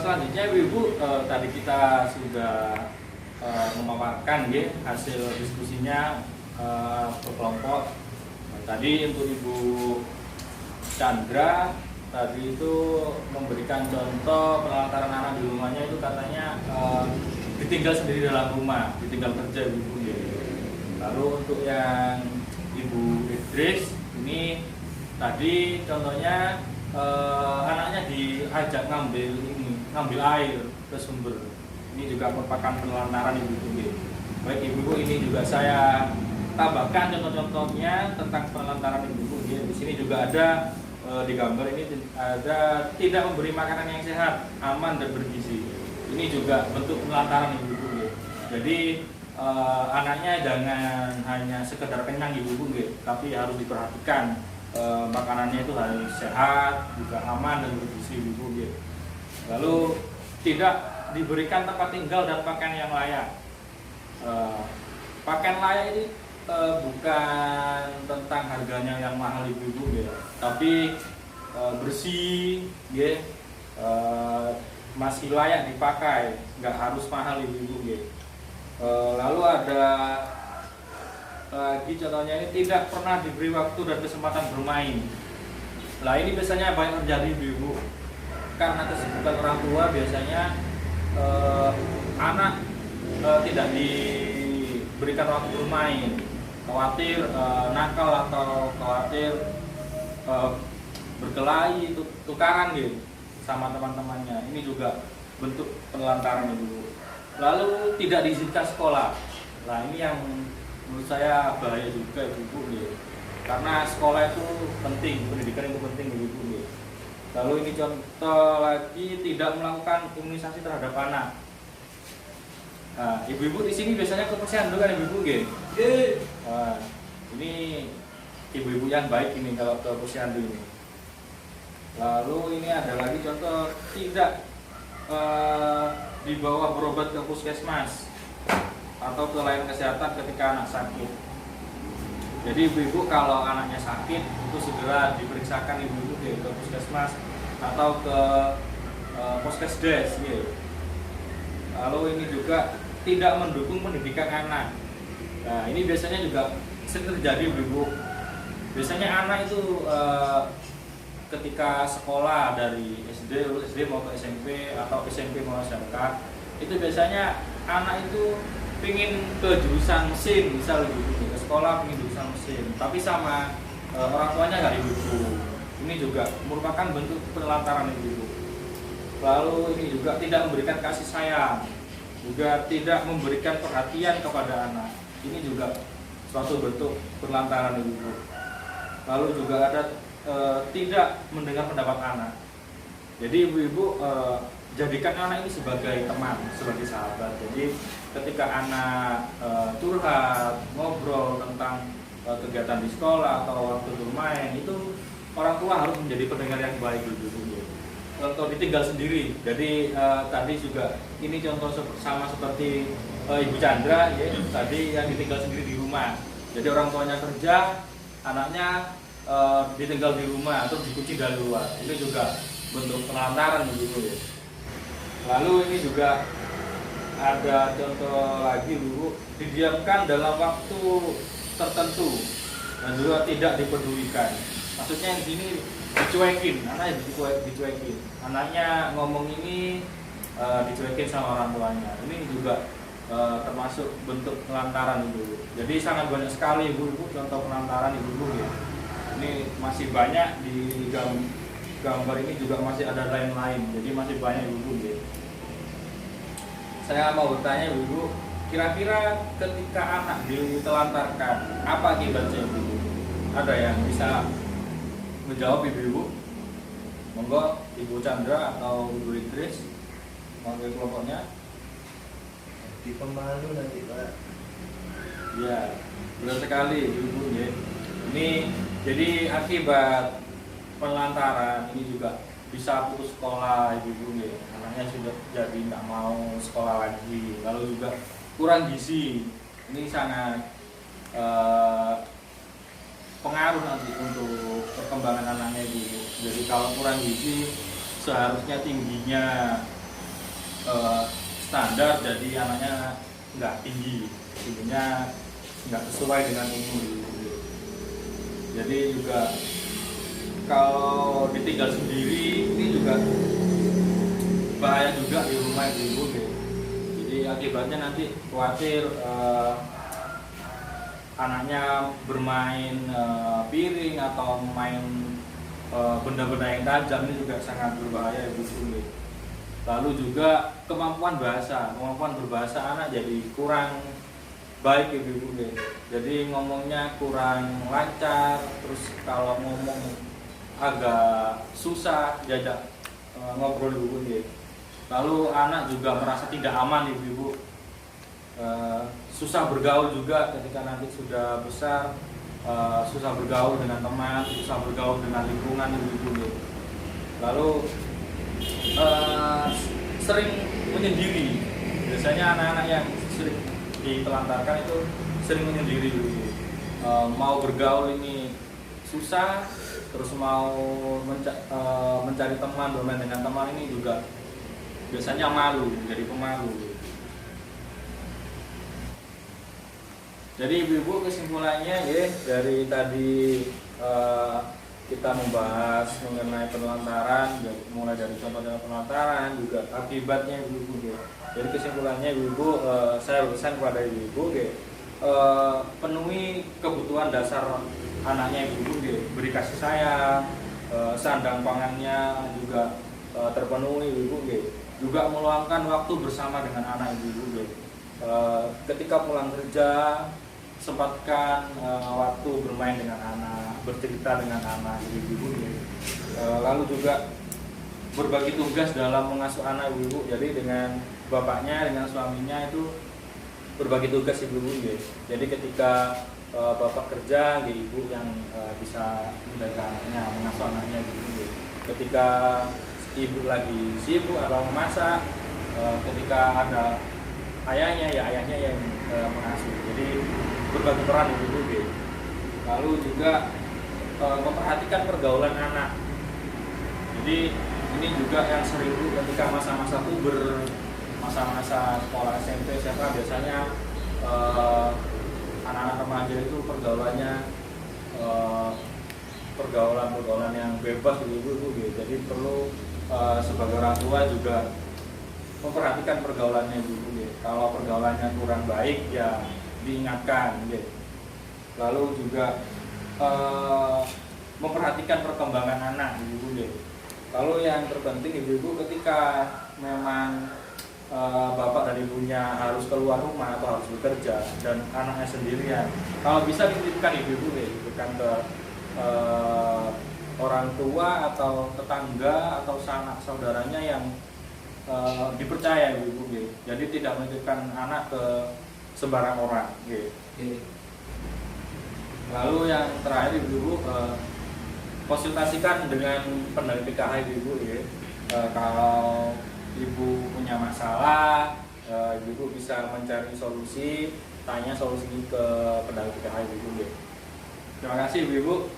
Selanjutnya Ibu, tadi kita sudah memaparkan ya, hasil diskusinya berkelompok. Tadi untuk Ibu Chandra tadi itu memberikan contoh penelantaran anak di rumahnya itu katanya ditinggal sendiri dalam rumah, ditinggal kerja Ibu ya. Lalu untuk yang Ibu Idris ini tadi contohnya anaknya diajak ngambil air ke sumber. Ini juga merupakan penelantaran Ibu ya. Baik Ibu, ini juga saya tambahkan contoh-contohnya tentang penelantaran Ibu ya. Di sini juga ada di gambar ini ada tidak memberi makanan yang sehat, aman dan bergizi. Ini juga bentuk penelantaran Ibu ya. Jadi anaknya jangan hanya sekedar kenyang Ibu ya, tapi harus diperhatikan makanannya itu harus sehat, juga aman dan bergizi Ibu ya. Lalu tidak diberikan tempat tinggal dan pakaian yang layak. Pakaian layak ini bukan tentang harganya yang mahal Ibu ya, tapi bersih ya, masih layak dipakai, nggak harus mahal Ibu ya. Lalu ada lagi contohnya ini tidak pernah diberi waktu dan kesempatan bermain. Nah ini biasanya banyak terjadi Ibu, karena kesibukan orang tua biasanya anak tidak diberikan waktu bermain, khawatir nakal atau khawatir berkelahi, tukaran gitu sama teman-temannya. Ini juga bentuk penelantaran Ibu. Lalu tidak diizinkan sekolah. Nah ini yang menurut saya bahaya juga Ibu gitu. Karena sekolah itu penting, pendidikan itu penting Ibu gitu. Lalu ini contoh lagi tidak melakukan imunisasi terhadap anak. Nah, ibu-ibu di sini biasanya ke posyandu kan Ibu gitu. Nah, ini ibu-ibu yang baik ini kalau ke posyandu ini. Lalu ini ada lagi contoh tidak dibawa berobat ke puskesmas atau ke layanan kesehatan ketika anak sakit. Jadi ibu-ibu kalau anaknya sakit itu segera diperiksakan ibu-ibu ke puskesmas atau ke puskesdes gitu. Lalu ini juga tidak mendukung pendidikan anak. Nah ini biasanya juga sering terjadi ibu-ibu. Biasanya anak itu ketika sekolah dari SD mau ke SMP atau SMP mau SMK, itu biasanya anak itu pingin ke jurusan mesin, misal ibu ke sekolah pingin jurusan mesin, tapi sama orang tuanya nggak didukung. Ini juga merupakan bentuk penelantaran ibu. Lalu ini juga tidak memberikan kasih sayang, juga tidak memberikan perhatian kepada anak. Ini juga suatu bentuk penelantaran ibu. Lalu juga ada tidak mendengar pendapat anak. Jadi ibu-ibu jadikan anak ini sebagai teman, sebagai sahabat. Jadi ketika anak curhat, ngobrol tentang kegiatan di sekolah atau waktu bermain, itu orang tua harus menjadi pendengar yang baik ibu-ibu. Contoh ditinggal sendiri. Jadi tadi juga ini contoh sama seperti Ibu Chandra ya, tadi yang ditinggal sendiri di rumah. Jadi orang tuanya kerja, anaknya ditinggal di rumah atau dikunci dari luar. Ini juga bentuk penelantaran begitu ya. Lalu ini juga ada contoh lagi Bu, didiamkan dalam waktu tertentu dan juga tidak dipedulikan. Maksudnya yang sini dicuekin, anaknya dicuekin. Anaknya ngomong ini dicuekin sama orang tuanya. Ini juga termasuk bentuk penelantaran Ibu. Jadi sangat banyak sekali Ibu contoh penelantaran Ibu ya. Ini masih banyak di gambar ini juga masih ada lain-lain. Jadi masih banyak Ibu ya. Saya mau bertanya Ibu, kira-kira ketika anak ditelantarkan, apa akibatnya Ibu? Ada yang bisa menjawab Ibu? Monggo Ibu Chandra atau Ibu Idris, monggo kelompoknya. Di pemalu nanti Pak. Ya, benar sekali Ibu ya. Ini jadi akibat penelantaran ini juga bisa putus sekolah Ibu ya. Anaknya sudah jadi nggak mau sekolah lagi. Lalu juga kurang gizi. Ini sangat pengaruh nanti untuk perkembangan anaknya Ibu. Jadi kalau kurang gizi seharusnya tingginya standar, jadi anaknya nggak tingginya nggak sesuai dengan umur. Jadi juga kalau ditinggal sendiri ini juga bahaya juga di rumah ibu. Jadi akibatnya nanti khawatir anaknya bermain piring atau main benda-benda yang tajam, ini juga sangat berbahaya ibu. Lalu juga kemampuan berbahasa anak jadi kurang baik ibu. Jadi ngomongnya kurang lancar, terus kalau ngomong agak susah diajak ngobrol ibu. Lalu anak juga merasa tidak aman ibu. Susah bergaul juga ketika nanti sudah besar, susah bergaul dengan teman, susah bergaul dengan lingkungan ibu. Lalu sering menyendiri. Biasanya anak-anak yang sering ditelantarkan itu sering menyendiri ibu. Mau bergaul ini susah, terus mau mencari teman, bermain dengan teman ini juga biasanya malu, jadi pemalu. Jadi ibu-ibu, kesimpulannya ya, dari tadi kita membahas mengenai penelantaran, mulai dari contohnya penelantaran, juga akibatnya ibu-ibu. Jadi kesimpulannya ibu-ibu, saya pesan kepada ibu-ibu, penuhi kebutuhan dasar anaknya ibu-ibu, beri kasih sayang, sandang pangannya juga terpenuhi ibu. Juga meluangkan waktu bersama dengan anak ibu. Ketika pulang kerja, sempatkan waktu bermain dengan anak, bercerita dengan anak ibu. Lalu juga berbagi tugas dalam mengasuh anak ibu. Jadi dengan bapaknya, dengan suaminya itu berbagi tugas ibu. Jadi ketika bapak kerja, ibu yang bisa menjaga anaknya, mengasuh anaknya ibu. Ketika ibu lagi sibuk atau memasak, ketika ada ayahnya, ya ayahnya yang mengasuh. Jadi berbagi peran ibu. Lalu juga memperhatikan pergaulan anak. Jadi ini juga yang sering ketika masa-masa puber, masa-masa sekolah SMP, SMA, biasanya anak-anak remaja itu pergaulannya pergaulan yang bebas ibu. Jadi perlu sebagai orang tua juga memperhatikan pergaulannya ibu. Kalau pergaulannya kurang baik ya diingatkan. Lalu juga memperhatikan perkembangan anak ibu. Lalu yang terpenting ibu, ketika memang bapak dan ibunya harus keluar rumah atau harus bekerja dan anaknya sendirian, kalau bisa dititipkan ibu, dititipkan ke orang tua atau tetangga atau sanak saudaranya yang dipercaya ibu. Jadi tidak menitipkan anak ke sembarang orang. Lalu yang terakhir ibu, konsultasikan dengan pendamping PKH ibu. Kalau ibu punya masalah, ibu bisa mencari solusi, tanya solusi ke pendamping PKH ibu. Terima kasih ibu.